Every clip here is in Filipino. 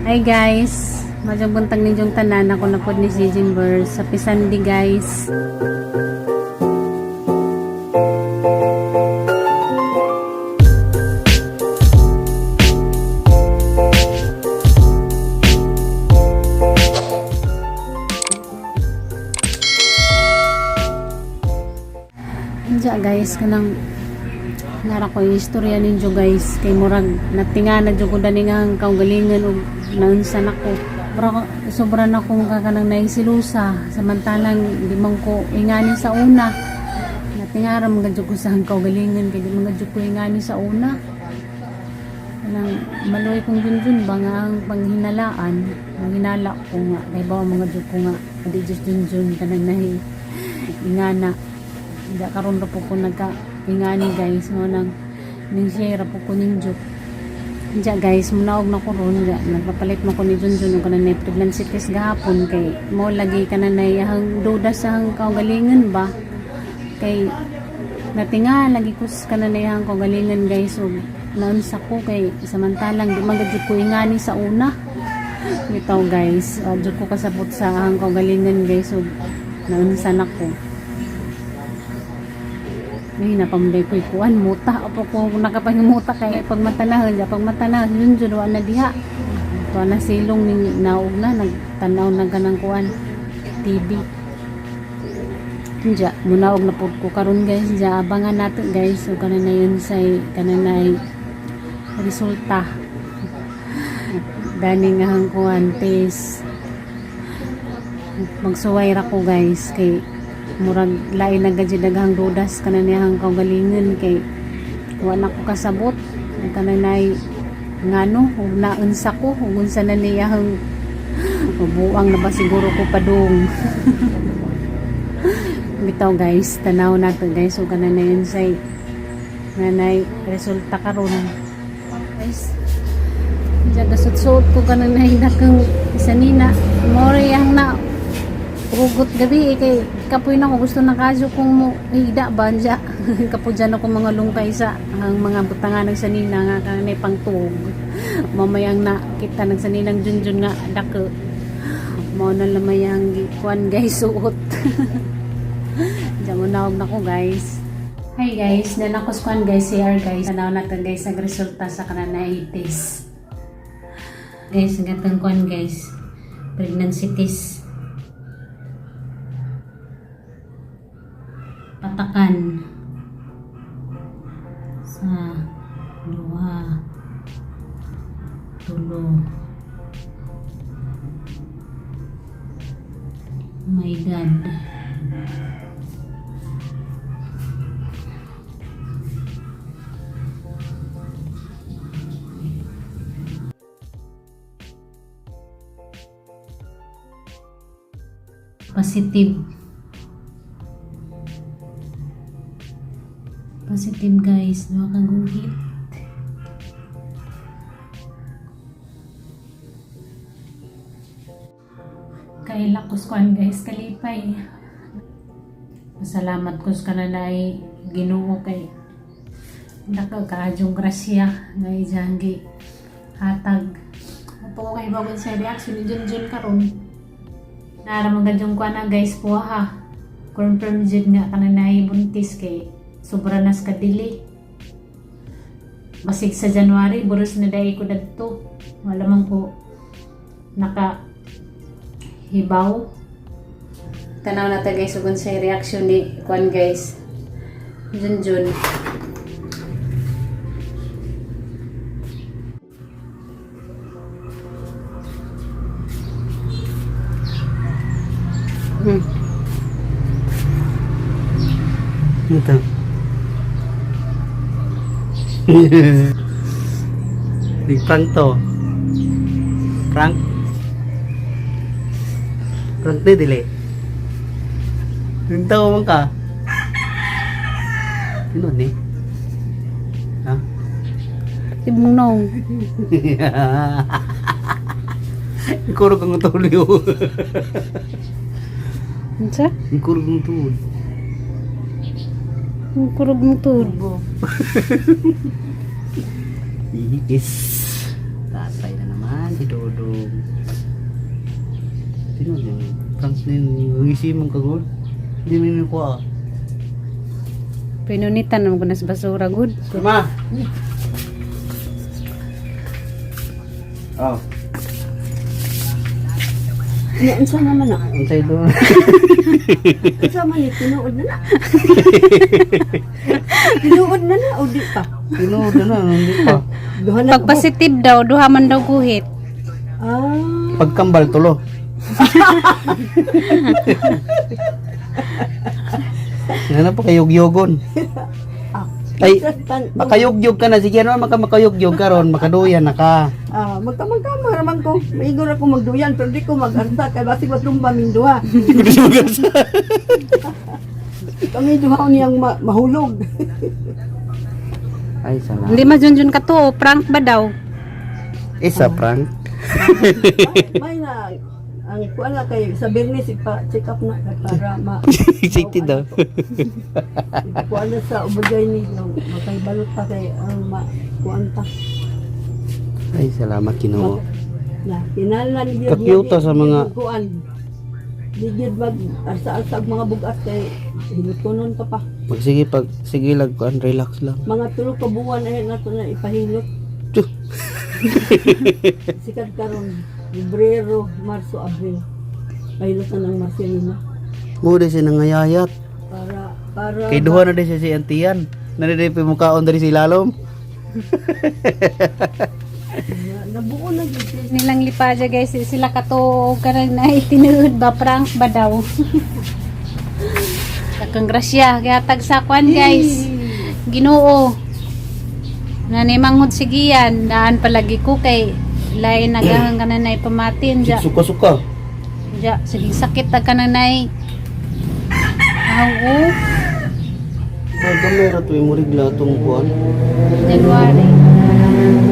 Hi guys, madyong buntag ninyong tanan ako na pod ni si Jimber sa Pisandi guys. Diya guys, kanang nara ko yung istorya ninyo guys kay murag natinga na jud ko daningang kaugalingan og naunsa nako sobra na kong kakanang naisilusa samantalang di man ko ingani sa una natingara mga jud ko sa kaugalingan kay di mga jud ko ingani sa una kanang maloy kong junjun ba nga ang panghinalaan hinala ko nga kay ba mga jud ko nga di just junjun kanang nahi ingana da karon ra po ko nagka ingani guys mo nang share po ko ninyo diya guys munaog na ko ron diya nagpapalit mo ko ni Junjun kanang na pregnancy test gahapon kay mo lagi ka na nayahang duda sa hang kaugalingan ba kay natinga lagi ko ka na nayahang kaugalingan guys so naunsa ko kay samantalang di magajud ko ingani sa una bitaw guys jud ko kasabot sa hang kaugalingan guys so naunsa na ko. May napamday ko ikuan muta opo ko nakapangimuta kay pagmatanahon yun jud wa na diha to na silong ning naog na nagtanaw na ganang kuan TV diya munaog na pud ko karon guys diya abangan nato guys so kana na yun say kana na resulta dani nga hang kuan test magsuway ra ko guys kay murag lain na gadyo daghang dudas kana niyang kaugalingan kay wala ko kasabot kana nay ngano ug naunsa ko ug unsa na niyang buang na ba siguro ko padung bitaw guys tanaw nato guys ug kana na yun say nanay resulta karon guys jaga suot ko kana nay dakang isanina more yang na hugot gabi kay kapoy na ko gusto na kaso kung mo hida ba dya kapo dyan ako mga lungkay sa ang mga butangan ng sanina nga kanay pangtug mamayang na kita ng saninang Junjun nga dako mo na lamayang kuan guys suot dyan mo naog na ko guys. Hi guys, nanakos kuan guys CR guys tanaw natin guys ang resulta sa kananay test guys ang gatang kuan guys pregnancy test patakan sa 2 3 oh my god positive guys, no kang guhit kay lakos kuan guys kalipay masalamat ko sa kananay Ginoo kay nakakaadjong grasya nga ijanggi hatag apo kay bagon sa reaction ni Junjun karon naramang gadyong kuan na guys po ha confirm jud nga kananay buntis kay sobra nas kadili basig sa January buros na dai ko dadto wala man ko naka hibaw tanaw na ta guys ug sa reaction ni kuan guys Junjun ito big prank to prank dili ntaw man ka ano ni ha tibong nong ikuro kang tuloy unsa ikuro kang tuloy kurog mo turbo ihikis tatay na naman si Dodong. Tino din. Prank din ngisi mong kagod. Hindi mo nila kuha. Pinunitan naman ko na sa basura, good. Ma! Oh, Unsa naman na? unsay doon? Unsa man ni tinuod na na? Tinuod na na o di pa? Tinuod na, hindi pa. Duha na Pag positive daw, duha man daw guhit. Ah. Pagkambal tulo. Ano pa kayog-yogon? Ay, makayog-yog ka na. Sige naman makayog-yog ka ron. Makaduyan na ka. Magkamagkama naman ko. Maigor ako magduyan pero di ko mag-arsa kay basi matumba min duha. Kami duha niyang mahulog. Ay, salamat. Hindi majunjun ka to, prank ba daw? Isa prank. May na ang kuan na kay sa Bernes ipa-check up na para City daw. kuan na sa ubagay ni makaibalot pa kay ang kuan ta. Ay, salamat Ginoo. Na kinahanglan gyud Kakyuta sa mga- kuan. Di gyud mag arsa-arsa ang mga bugat kay hilutonon ka pa. Sige lang kuan, relax lang. Mga tulo ka buwan ay nato na ipahilot. Tsuh. Sikat karon Pebrero, Marso, Abril. Pahilot na ng Marcelina Mudi siya nangayayat. para Kay duha na din siya si Antian. Narinig pa mukhaon dari si Lalom. nabuo na gyud siya. Nilang lipaja guys, sila kato karang na itinuod ba prank ba daw? Kakang grasya, kaya tagsakuan guys. Ginoo. Nanimanghod sigiyan, daan palagi ko kay lain nagahang kananay pamatin ja. Suka-suka. Ja, sige sakit ta kananay. Aw, Baga meron to yung murigla itong kuan. January.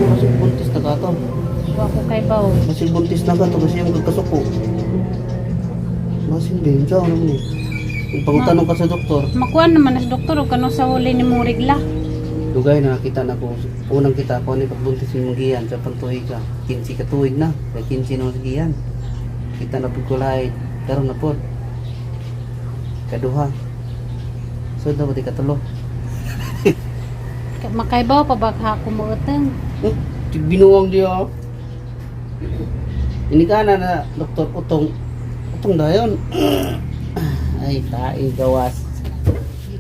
Masig buntis na ka to. Wa ko kay baw. Masig buntis na ka to kasi yung kasuko. Masig din siya. Ano ni? Ipangutanong ka sa doktor. Makuan naman as doktor o kano sa huli ni Murigla. Dugay na nakita na ko. Unang kita ko ni pagbuntis yung giyan sa pantuig ka. 15 ka tuig na. Kaya 15 na giyan. Kita na pagkulay. Karon na po. Kaduha. So daw di katulo. Makaibaw pa ba ka kumuutang? Binuwang dia. Ini kana na doktor utong. Utong dayon. Ay tae gawas.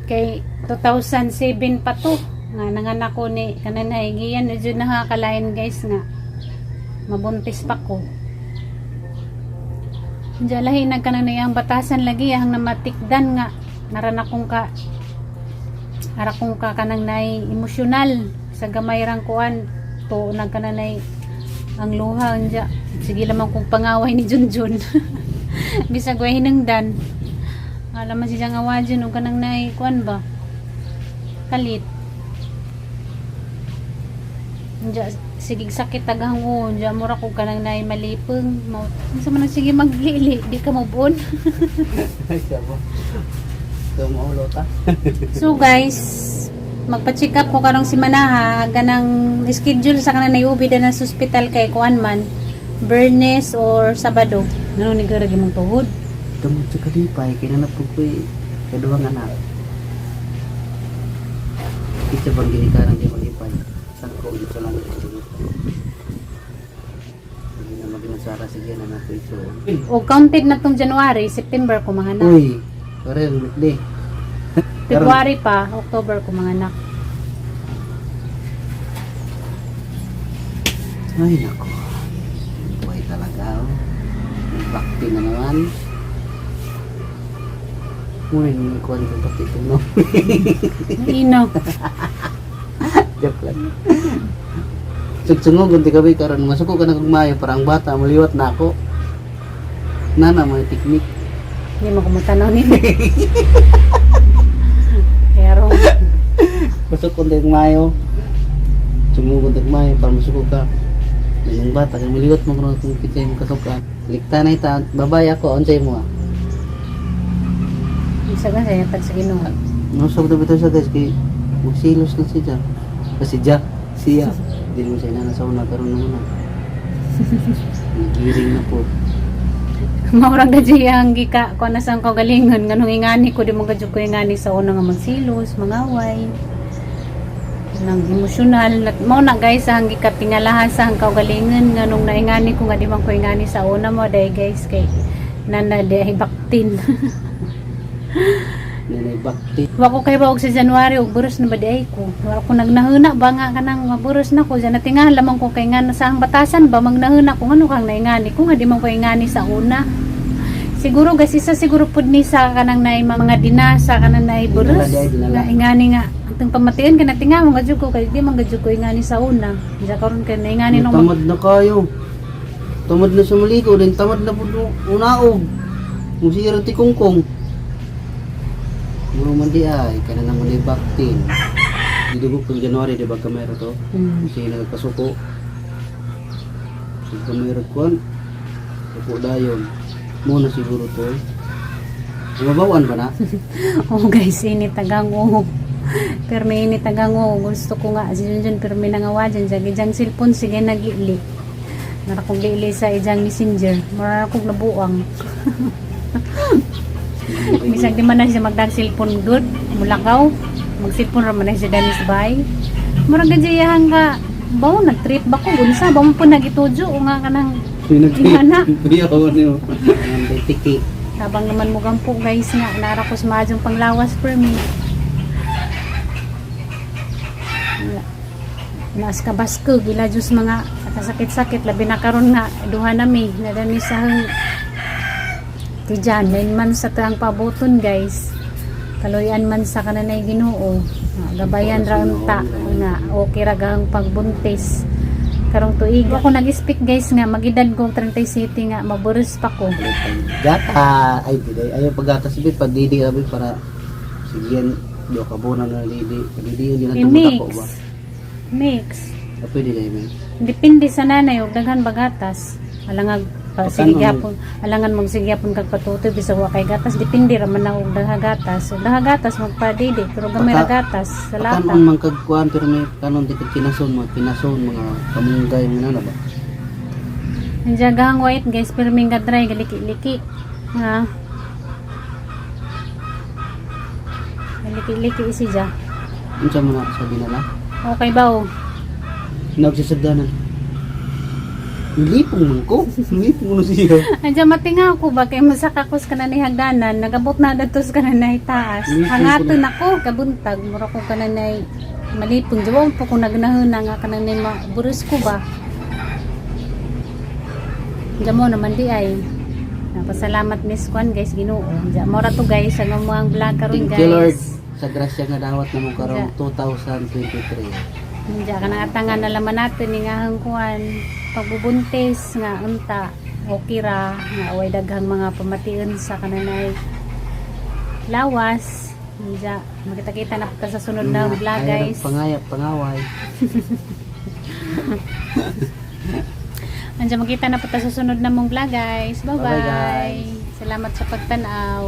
Kay 2007 pa to. Nga nanganak ko ni kananay giyan jud nakakalain guys nga. Mabuntis pa ko. Jalahi nagkananay ang batasan lagi ang namatikdan nga narana kong ka ara kong ka kanang nay emosyonal sa gamay rang kuan to nagkananay ang luha unja sige lamang kong pangaway ni Junjun bisag way hinungdan alam man siya nga wajin og kanang nay kuan ba kalit unja sige sakit tagahang unja mura ko kanang nay malipeng mo unsa man sige maglili di ka mo buon. Ay sabo. So maulo ta. So guys, magpa-check up ko karong si Manaha ganang schedule sa kanang nayubi na sa hospital kay kuan man Bernes or Sabado. Ngano ni gara gimong tuhod? Tungod sa kadipay kina na pud koy kaduhang anak. Isa bang ginikaran di malipay. Sangko ito lang ito. Hindi na maginasara sige na nato ito. O counted na tong January, September ko mga anak. Uy, kare mitli. February pa, October ko mga anak. Ay nako. Buhay talaga oh. May bakti na naman. Uy, may kuwan ko bakti ito no. Ino. Joke lang. Sugsungog unti kami karon masuko ka na kung mayo parang bata maliwat na ako. Nana mo teknik. Hindi mo kumutanaw ni. Pero Masuk unti kung mayo. Sumugod unti kung mayo para masuko ka. Nung bata kay maliwat mo kung kita mo kasukan. Likta na ita babay ako unsay mo. isa ka sa yatag sa Ginoo. Nusog na bitaw siya guys kay magsilos na siya. Kasi siya, di mo siya na sa una karon naman. Giring na po. Maurang gadyo ang gika ko na sang kaugalingon nganong ingani ko di mo gadyo ko ingani sa una nga magsilos, mangaway. Nang emosyonal mao na guys ang gika tingalahan sa ang kaugalingon nganong naingani ko nga di man ko ingani sa una mo dai guys kay nana de baktin. Nanay bakti. Wa ko kay baog sa January ug buros na ba di ay ko. Wa ko nagnahuna ba nga kanang maburos na ko diyan natingal lamang ko kay nga sa ang batasan ba magnahuna ko ngano kang naingani ko nga di man ko ingani sa una. Siguro guys isa siguro pud ni sa kanang nay mga dinasa kanang nay buros. Nga ingani nga atong pamatian ka natingal mo gadyo ko kay di man gadyo ko ingani sa una. Diya karon kay naingani no. Tamad na kayo. Tamad na sa maligo din tamad na pud unaog. Musira ti kungkong. Muro man di ay, kana naman di baktin. Dito ko kung January, di ba kamera to? Kasi nagpasuko. So kamera ko, suko dayon. Muna siguro to. Mabawan ba na? Oh guys, ini tagango. Permi ini tagango. Gusto ko nga, si Junjun permi nangawa dyan. Ijang cellphone, sige nag-ili. Nara kong liili sa ijang messenger. Mara kong nabuang. Bisag di man na siya magdag cellphone good, mulakaw, mag cellphone ra man na siya danis bay. Murag gadyahan ka, bawo nag-trip ba ko unsa ba mo po nagitujo o nga kanang ingana. Biyaw niyo. Ang tiki. Tabang naman mo gampo guys nga, nara ko sa madyong panglawas per me. Naas ka basko, gila Diyos mga kasakit-sakit, labi na karon nga, duha na mi, nadani sa tijan, 9 months sa taang pabuton guys. Kaloyan man sa kananay Ginoo. Gabayan ra unta nga okay ra gang pagbuntis. Karong tuig ako nag-speak guys nga magidad kong 37 nga maburos pa ko. Gata ay biday ayo paggatas bit pagdidi abi para sigian do kabuna na didi. Didi yun lang ko ba. Mix. Pwede dai man. Depende sa nanay ug daghan bagatas. Alangag sigyapon alangan magsigyapon kag patutoy bisag wa kay gatas depende ra man og dahagatas. Dahagatas magpadidi pero gamay ra gatas sa lata. Kanon man kag kuan pero may kanon dito kinason mga kamunggay mga na ba. Ang jagang white guys pero minga dry galiki-liki. Ha. Galiki-liki isija. Unsa man na sabi nila? Okay ba o? Nagsisagdanan. Lipong man ko. Lipong mo siya. Andiyan matinga ako ba kay masakakos ka na ni hagdanan nagabot na datos ka na na itaas. Hangaton ako kabuntag mura ko ka na na malipong jawon po ko nagnahuna nga ka na na buros ko ba. Diyan mo naman di ay. Napasalamat Miss Kwan guys Ginoo. Diyan mo ra to guys ang mga vlog karon guys. Thank you Lord sa grasya nga dawat namo karong 2023. Diyan ka nangatangan na laman natin ni nga hangkuan pagbubuntis nga unta okay ra nga away daghang mga pamation sa kananay lawas. Diyan makita-kita na ta sa sunod na vlog guys. Pangaway. Andiyan makita na po ta sa sunod na mong vlog guys. Bye Bye-bye, bye. guys. Salamat sa pagtanaw.